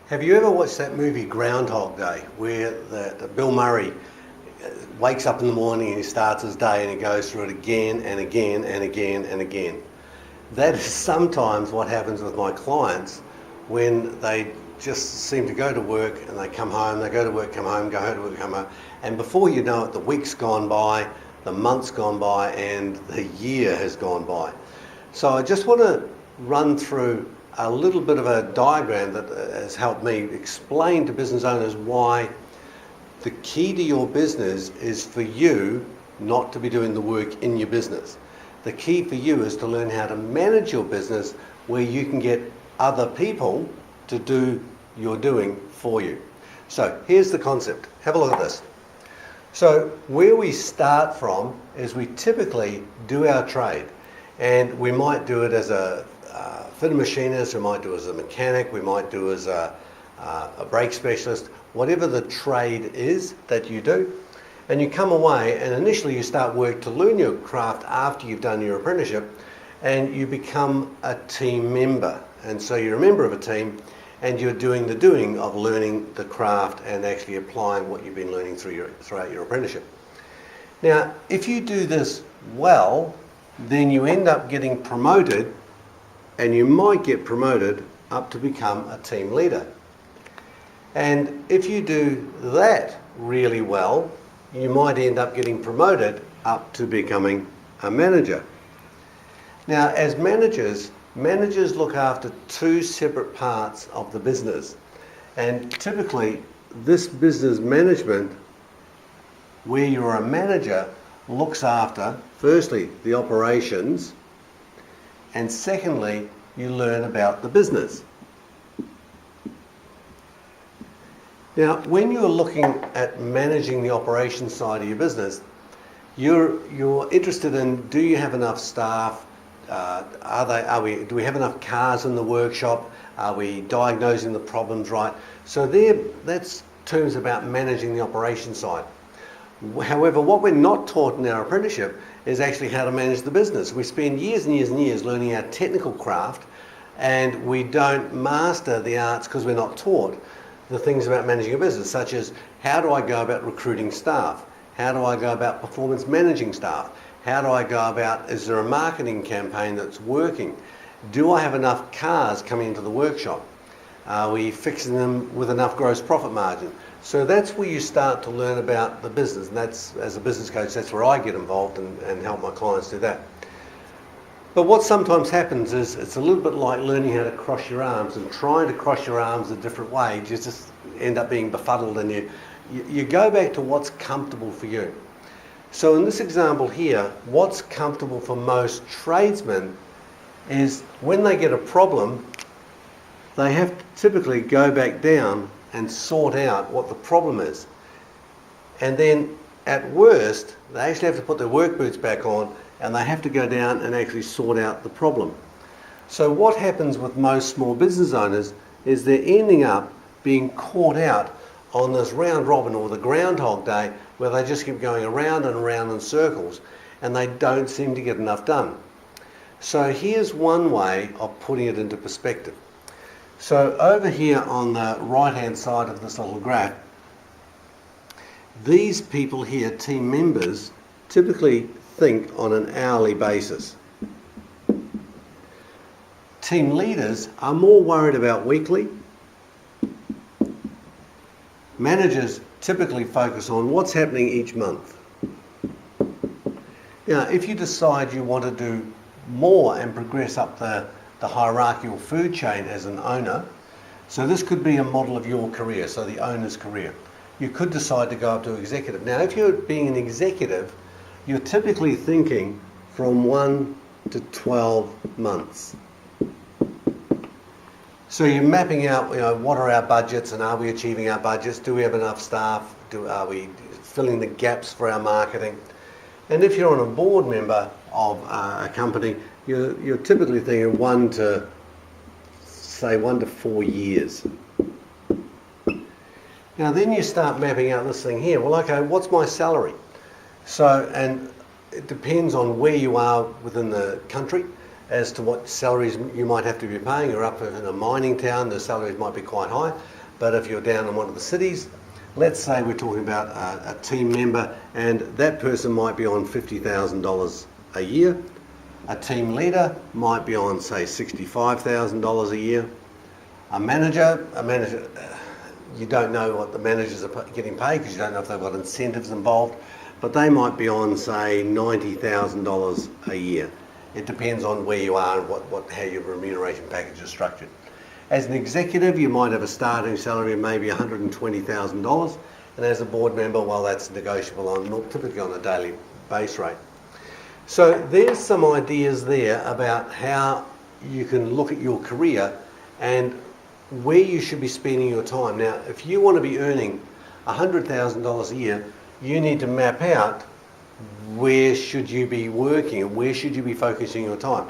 Have you ever watched that movie Groundhog Day, where the Bill Murray wakes up in the morning and he starts his day and he goes through it again and again and again and again? That is sometimes what happens with my clients when they just seem to go to work and they come home, they go to work, come home, go home to work, come home, and before you know it, the week's gone by, the month's gone by, and the year has gone by. So I just want to run through a little bit of a diagram that has helped me explain to business owners why the key to your business is for you not to be doing the work in your business. The key for you is to learn how to manage your business where you can get other people to do your doing for you. So here's the concept. Have a look at this. So where we start from is we typically do our trade, and we might do it as a fitter machinist, we might do it as a mechanic, we might do it as a brake specialist, whatever the trade is that you do. And you come away and initially you start work to learn your craft after you've done your apprenticeship, and you become a team member. And so you're a member of a team and you're doing the doing of learning the craft and actually applying what you've been learning throughout your apprenticeship. Now, if you do this well, then you end up getting promoted, and you might get promoted up to become a team leader. And if you do that really well, you might end up getting promoted up to becoming a manager. Now, as managers look after two separate parts of the business. And typically, this business management, where you're a manager, looks after, firstly, the operations, and secondly, you learn about the business. Now, when you're looking at managing the operations side of your business, you're interested in, do you have enough staff? Do we have enough cars in the workshop? Are we diagnosing the problems right? So that's terms about managing the operations side. However, what we're not taught in our apprenticeship is actually how to manage the business. We spend years and years and years learning our technical craft, and we don't master the arts because we're not taught the things about managing a business, such as how do I go about recruiting staff? How do I go about performance managing staff? How do I go about, is there a marketing campaign that's working? Do I have enough cars coming into the workshop? Are we fixing them with enough gross profit margin? So that's where you start to learn about the business, and that's, as a business coach, that's where I get involved and help my clients do that. But what sometimes happens is it's a little bit like learning how to cross your arms, and trying to cross your arms a different way, you just end up being befuddled, and you go back to what's comfortable for you. So in this example here, what's comfortable for most tradesmen is when they get a problem, they have to typically go back down and sort out what the problem is. And then at worst, they actually have to put their work boots back on and they have to go down and actually sort out the problem. So what happens with most small business owners is they're ending up being caught out on this round robin or the Groundhog Day, where they just keep going around and around in circles and they don't seem to get enough done. So here's one way of putting it into perspective. So over here on the right hand side of this little graph, these people here, team members, typically think on an hourly basis. Team leaders are more worried about weekly. Managers typically focus on what's happening each month. Now, if you decide you want to do more and progress up the hierarchical food chain as an owner, so this could be a model of your career, so the owner's career. You could decide to go up to executive. Now, if you're being an executive, you're typically thinking from 1 to 12 months. So you're mapping out, what are our budgets and are we achieving our budgets? Do we have enough staff? Are we filling the gaps for our marketing? And if you're on a board member of a company, you're typically thinking 1 to 4 years. Now then you start mapping out this thing here. Well, okay, what's my salary? So, and it depends on where you are within the country. as to what salaries you might have to be paying. You're up in a mining town, the salaries might be quite high, but if you're down in one of the cities, let's say we're talking about a team member and that person might be on $50,000 a year. A team leader might be on, say, $65,000 a year. A manager, you don't know what the managers are getting paid because you don't know if they've got incentives involved, but they might be on, say, $90,000 a year. It depends on where you are and how your remuneration package is structured. As an executive, you might have a starting salary of maybe $120,000, and as a board member, well, that's negotiable typically on a daily base rate. So there's some ideas there about how you can look at your career and where you should be spending your time. Now, if you want to be earning $100,000 a year, you need to map out where should you be working and where should you be focusing your time.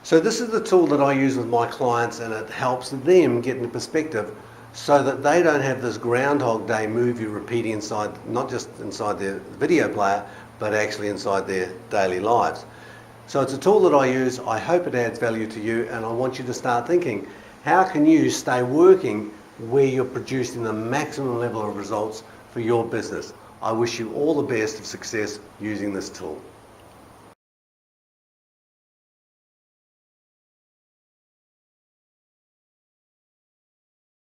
So this is the tool that I use with my clients, and it helps them get into perspective so that they don't have this Groundhog Day movie repeating inside, not just inside their video player, but actually inside their daily lives. So it's a tool that I use. I hope it adds value to you, and I want you to start thinking, how can you stay working where you're producing the maximum level of results for your business? I wish you all the best of success using this tool.